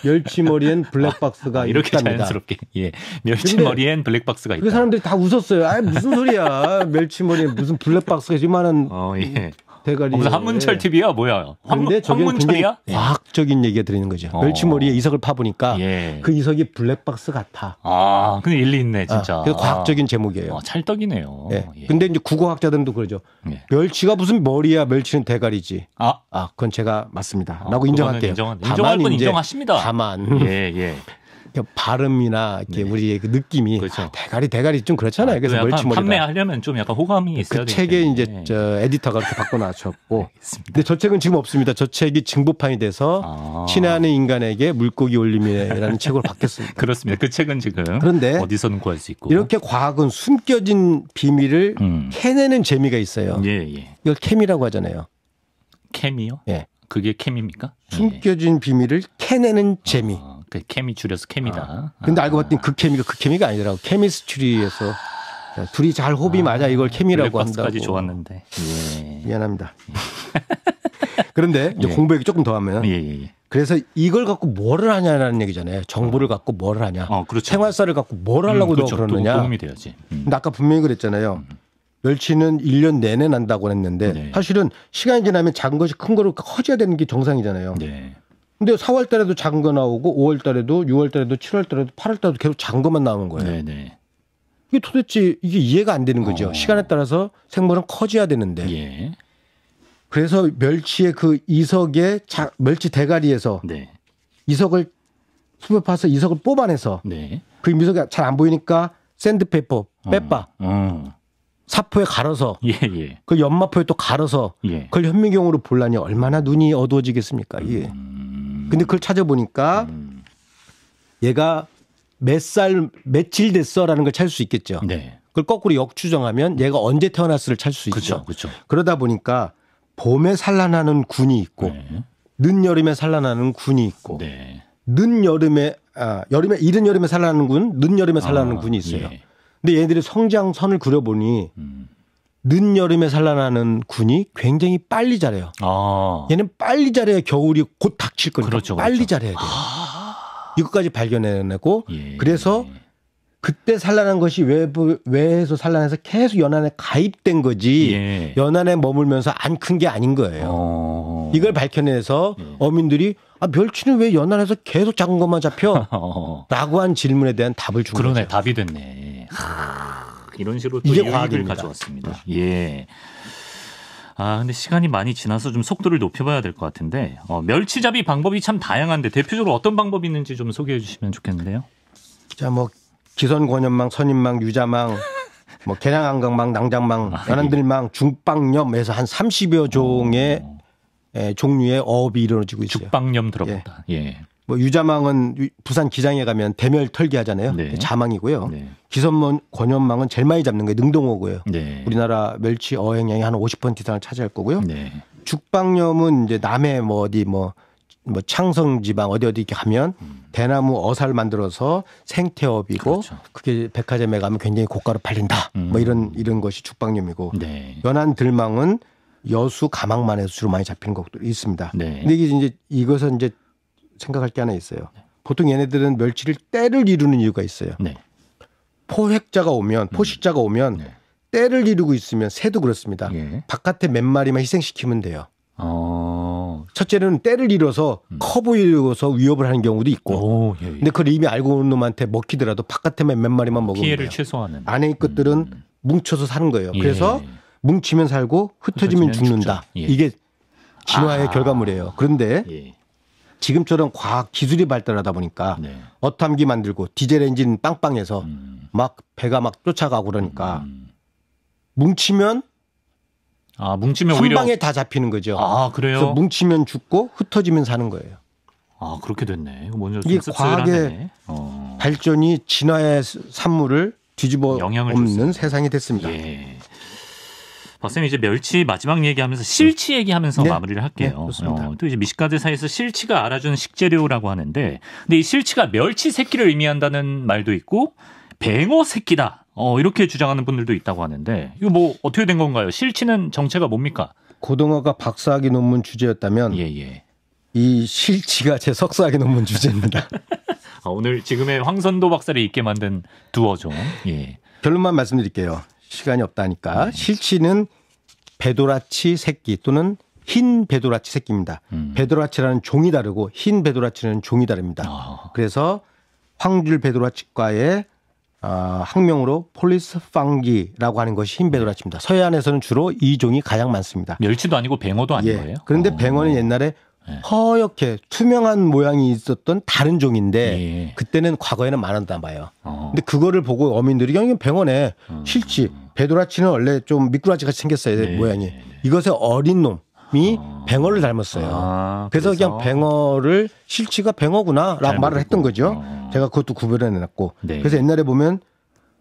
멸치머리엔 블랙박스가 이렇게 있답니다. 자연스럽게. 멸치머리엔 블랙박스가 있다. 그 사람들이 다 웃었어요. 무슨 소리야. 멸치머리엔 무슨 블랙박스가 이만한 대가리. 무슨 한문철 TV야 뭐야. 근데 한문철이야? 과학적인 얘기가 들어있는 거죠. 멸치머리에 이석을 파보니까 그 이석이 블랙박스 같아. 근데 일리 있네 진짜. 그래서 과학적인 제목이에요. 찰떡이네요. 근데 이제 국어학자들도 그러죠. 멸치가 무슨 머리야. 멸치는 대가리지. 그건 제가 맞습니다. 라고 인정할게요. 인정할 건 인정하십니다. 다만 발음이나 이렇게 네. 우리의 그 느낌이 그렇죠. 대가리 좀 그렇잖아요. 그래서 멀치머리다. 판매하려면 좀 약간 호감이 있어야 그 되니까. 책에 이제 저 에디터가 그렇게 바꿔놨었고. 근데 저 책은 지금 없습니다. 저 책이 증보판이 돼서 신의 한의 인간에게 물고기 올림이라는 책으로 바뀌었습니다. 그렇습니다. 그 책은 지금 그런데 어디서는 구할 수 있고. 이렇게 과학은 숨겨진 비밀을 캐내는 재미가 있어요. 이걸 케미라고 하잖아요. 케미요? 예. 그게 케미입니까? 숨겨진 비밀을 캐내는 재미. 그 케미 줄여서 케미다. 근데 알고 봤더니 그 케미가 아니더라고. 케미스트리에서 둘이 잘 호흡이 맞아 이걸 케미라고 한다고. 블랙박스까지 좋았는데. 미안합니다. 그런데 이제 공부 얘기 조금 더 하면 그래서 이걸 갖고 뭐를 하냐라는 얘기잖아요. 정보를 갖고 뭐를 하냐. 그렇죠. 생활사를 갖고 뭘 하려고 그렇죠. 그러느냐. 도움이 돼야지. 근데 아까 분명히 그랬잖아요. 멸치는 1년 내내 난다고 했는데 사실은 시간이 지나면 작은 것이 큰 거로 커져야 되는 게 정상이잖아요. 근데 4월 달에도 작은 거 나오고 5월 달에도 6월 달에도 7월 달에도 8월 달에도 계속 작은 것만 나오는 거예요. 이게 도대체 이게 이해가 안 되는 거죠. 시간에 따라서 생물은 커져야 되는데. 그래서 멸치의 그 이석의 멸치 대가리에서 이석을 숲에 파서 이석을 뽑아내서 그 이석이 잘 안 보이니까 샌드페이퍼 빼빠 사포에 갈아서 그 연마포에 또 갈아서 그걸 현미경으로 보려니 얼마나 눈이 어두워지겠습니까? 이게. 근데 그걸 찾아보니까 얘가 며칠 됐어라는 걸 찾을 수 있겠죠. 그걸 거꾸로 역추정하면 얘가 언제 태어났을를 찾을 수 있죠. 그러다 보니까 봄에 산란하는 군이 있고 늦여름에 산란하는 군이 있고 늦여름에 이른 여름에 산란하는 군, 늦여름에 산란하는 군이 있어요. 근데 얘들이 성장선을 그려보니 늦여름에 산란하는 균이 굉장히 빨리 자라요. 얘는 빨리 자라야 겨울이 곧 닥칠 거니까 그렇죠, 빨리 자라야 돼요. 이것까지 발견해내고 그래서 그때 산란한 것이 외에서 산란해서 계속 연안에 가입된 거지 연안에 머물면서 안 큰 게 아닌 거예요. 이걸 밝혀내서 어민들이 멸치는 왜 연안에서 계속 작은 것만 잡혀? 라고 한 질문에 대한 답을 준 거죠. 그러네. 답이 됐네. 이런 식으로 또 이해를 가져왔습니다. 예. 근데 시간이 많이 지나서 좀 속도를 높여봐야 될 것 같은데 멸치잡이 방법이 참 다양한데 대표적으로 어떤 방법이 있는지 좀 소개해 주시면 좋겠는데요. 자, 뭐 기선권연망, 선인망, 유자망, 뭐 계량안강망, 낭장망, 연안들망, 중빵염에서 한 30여 종의 종류의 어업이 이루어지고 있어요. 죽방염 들어봤다. 예. 뭐 유자망은 부산 기장에 가면 대멸 털기 하잖아요. 자망이고요. 기선권연망은 제일 많이 잡는 게 능동어고요. 우리나라 멸치 어획량이 한 50% 이상을 차지할 거고요. 죽방염은 이제 남해 뭐 어디 뭐 창성 지방 어디 이렇게 가면 대나무 어살 만들어서 생태업이고 그게 백화점에 가면 굉장히 고가로 팔린다. 뭐 이런 것이 죽방염이고 연안 들망은 여수 가망만에서 주로 많이 잡히는 것도 있습니다. 근데 이것은 이제 생각할 게 하나 있어요. 보통 얘네들은 멸치를 때를 이루는 이유가 있어요. 포획자가 오면 포식자가 오면 때를 이루고 있으면 새도 그렇습니다. 바깥에 몇 마리만 희생시키면 돼요. 첫째는 때를 이뤄서 커 보이려서 위협을 하는 경우도 있고 근데 그걸 이미 알고 오는 놈한테 먹히더라도 바깥에만 몇 마리만 먹으면 피해를 돼요. 최소화하는. 안에 것들은 뭉쳐서 사는 거예요. 그래서 뭉치면 살고 흩어지면 죽는다. 이게 진화의 결과물이에요. 그런데 지금처럼 과학 기술이 발달하다 보니까 어탐기 만들고 디젤 엔진 빵빵해서 막 배가 막 쫓아가고 그러니까 뭉치면 한 오히려 방에 다 잡히는 거죠. 그래요? 그래서 뭉치면 죽고 흩어지면 사는 거예요. 그렇게 됐네. 먼저 이게 과학의 발전이 진화의 산물을 뒤집어 엎는 세상이 됐습니다. 박사님 이제 멸치 마지막 얘기하면서 실치 얘기하면서 마무리를 할게요. 또 이제 미식가들 사이에서 실치가 알아주는 식재료라고 하는데, 근데 이 실치가 멸치 새끼를 의미한다는 말도 있고 뱅어 새끼다. 이렇게 주장하는 분들도 있다고 하는데 이거 뭐 어떻게 된 건가요? 실치는 정체가 뭡니까? 고등어가 박사학위 논문 주제였다면 이 실치가 제 석사학위 논문 주제입니다. 오늘 지금의 황선도 박사를 있게 만든 두어종. 결론만 말씀드릴게요. 시간이 없다니까. 실치는 배도라치 새끼 또는 흰 배도라치 새끼입니다. 배도라치라는 종이 다르고 흰 배도라치라는 종이 다릅니다. 그래서 황줄 배도라치과의 학명으로 폴리스팡기라고 하는 것이 흰 배도라치입니다. 서해안에서는 주로 이 종이 가장 많습니다. 멸치도 아니고 뱅어도 아닌 거예요? 그런데 뱅어는 옛날에 허옇게 투명한 모양이 있었던 다른 종인데 그때는 과거에는 많았나 봐요. 근데 그거를 보고 어민들이 이건 뱅어네. 실치. 배도라치는 원래 좀 미꾸라지 같이 생겼어요. 모양이. 이것의 어린 놈이 뱅어를 닮았어요. 그래서 그냥 뱅어를 실치가 뱅어구나라고 말을 했던 거죠. 제가 그것도 구별해 내놨고. 그래서 옛날에 보면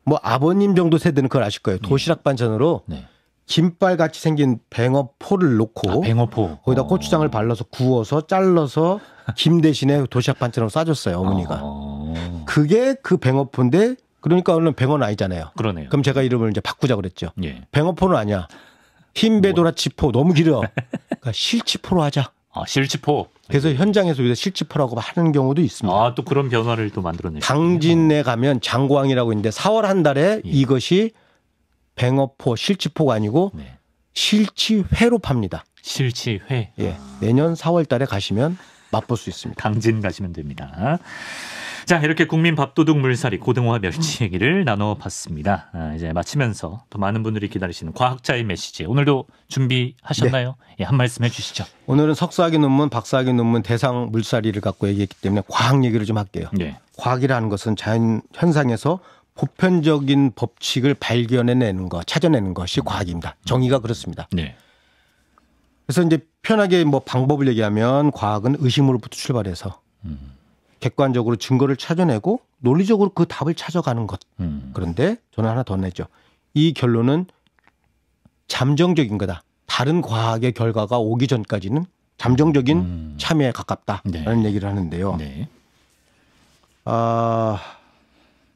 뭐 아버님 정도 세대는 그걸 아실 거예요. 도시락 반찬으로 김발같이 생긴 뱅어포를 놓고 뱅어포. 거기다 고추장을 발라서 구워서 잘라서 김 대신에 도시락 반찬으로 싸줬어요. 어머니가. 그게 그 뱅어포인데 그러니까 오늘 뱅어는 아니잖아요. 그러네요. 그럼 제가 이름을 이제 바꾸자고 그랬죠. 뱅어포는 아니야. 흰 배도라치포 너무 길어. 그러니까 실치포로 하자. 실치포. 그래서 현장에서 여기서 실치포라고 하는 경우도 있습니다. 또 그런 변화를 또 만들어내요. 당진에 가면 장광이라고 있는데 4월 한 달에 이것이 뱅어포, 실치포가 아니고 실치회로 팝니다. 실치회. 내년 4월 달에 가시면 맛볼 수 있습니다. 당진 가시면 됩니다. 자, 이렇게 국민 밥도둑 물살이 고등어와 멸치 얘기를 나눠봤습니다. 이제 마치면서 더 많은 분들이 기다리시는 과학자의 메시지 오늘도 준비하셨나요? 한 말씀 해주시죠. 오늘은 석사학위 논문, 박사학위 논문 대상 물살이를 갖고 얘기했기 때문에 과학 얘기를 좀 할게요. 과학이라는 것은 자연 현상에서 보편적인 법칙을 발견해내는 것, 찾아내는 것이 과학입니다. 정의가 그렇습니다. 그래서 이제 편하게 뭐 방법을 얘기하면 과학은 의심으로부터 출발해서 객관적으로 증거를 찾아내고 논리적으로 그 답을 찾아가는 것. 그런데 저는 하나 더 내죠. 이 결론은 잠정적인 거다. 다른 과학의 결과가 오기 전까지는 잠정적인 참여에 가깝다라는 얘기를 하는데요.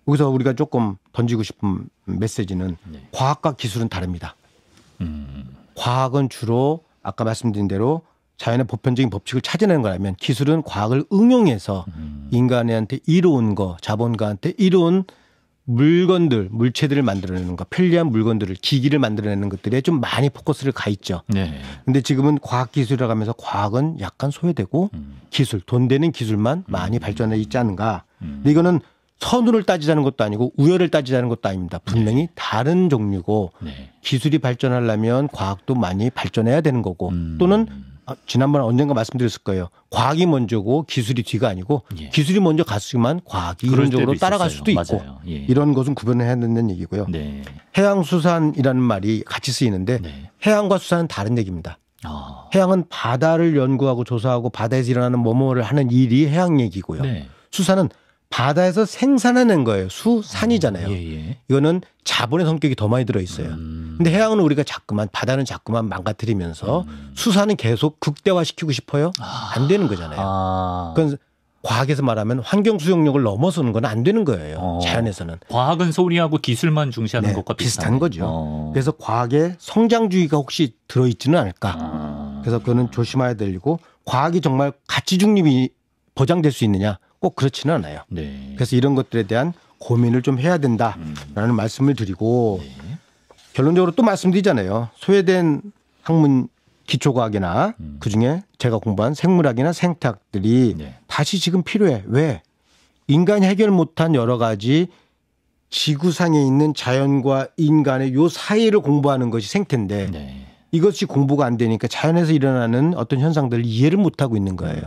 여기서 우리가 조금 던지고 싶은 메시지는 과학과 기술은 다릅니다. 과학은 주로 아까 말씀드린 대로 자연의 보편적인 법칙을 찾아내는 거라면 기술은 과학을 응용해서 인간한테 이로운 거, 자본가한테 이로운 물건들, 물체들을 만들어내는 거, 편리한 물건들을, 기기를 만들어내는 것들에 좀 많이 포커스를 가 있죠. 네. 근데 지금은 과학기술이라고 하면서 과학은 약간 소외되고 기술, 돈 되는 기술만 많이 발전해 있지 않은가. 근데 이거는 선후를 따지자는 것도 아니고 우열을 따지자는 것도 아닙니다. 분명히 다른 종류고 기술이 발전하려면 과학도 많이 발전해야 되는 거고 또는 지난번에 언젠가 말씀드렸을 거예요. 과학이 먼저고 기술이 뒤가 아니고 기술이 먼저 갔지만 과학이 이론적으로 따라갈 수도 있고 이런 것은 구분해야 된다는 얘기고요. 네. 해양수산이라는 말이 같이 쓰이는데 해양과 수산은 다른 얘기입니다. 해양은 바다를 연구하고 조사하고 바다에서 일어나는 뭐뭐를 하는 일이 해양 얘기고요. 수산은 바다에서 생산해낸 거예요. 수산이잖아요. 이거는 자본의 성격이 더 많이 들어있어요. 근데 해양은 우리가 자꾸만 바다는 자꾸만 망가뜨리면서 수산은 계속 극대화시키고 싶어요. 안 되는 거잖아요. 그건 과학에서 말하면 환경 수용력을 넘어서는 건 안 되는 거예요. 자연에서는. 과학은 소리하고 기술만 중시하는 것과 비슷한 거죠. 그래서 과학에 성장주의가 혹시 들어있지는 않을까. 그래서 그거는 조심해야 되고 과학이 정말 가치 중립이 보장될 수 있느냐. 꼭 그렇지는 않아요. 그래서 이런 것들에 대한 고민을 좀 해야 된다라는 말씀을 드리고 결론적으로 또 말씀드리잖아요. 소외된 학문 기초과학이나 그중에 제가 공부한 생물학이나 생태학들이 다시 지금 필요해. 왜? 인간이 해결 못한 여러 가지 지구상에 있는 자연과 인간의 요 사이를 공부하는 것이 생태인데 이것이 공부가 안 되니까 자연에서 일어나는 어떤 현상들을 이해를 못하고 있는 거예요.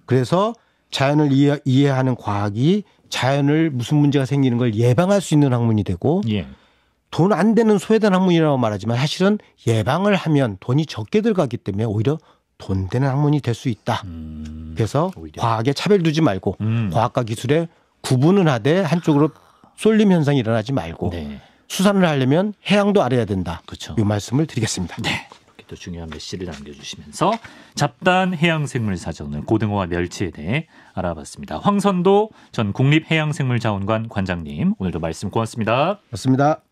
그래서 자연을 이해하는 과학이 자연을 무슨 문제가 생기는 걸 예방할 수 있는 학문이 되고 돈 안 되는 소외된 학문이라고 말하지만 사실은 예방을 하면 돈이 적게 들어가기 때문에 오히려 돈 되는 학문이 될 수 있다. 그래서 오히려. 과학에 차별 두지 말고 과학과 기술에 구분을 하되 한쪽으로 쏠림 현상이 일어나지 말고 수산을 하려면 해양도 알아야 된다. 그렇죠. 이 말씀을 드리겠습니다. 네. 또 중요한 메시지를 남겨주시면서 잡다한 해양생물사전을 고등어와 멸치에 대해 알아봤습니다. 황선도 전 국립해양생물자원관 관장님 오늘도 말씀 고맙습니다. 고맙습니다.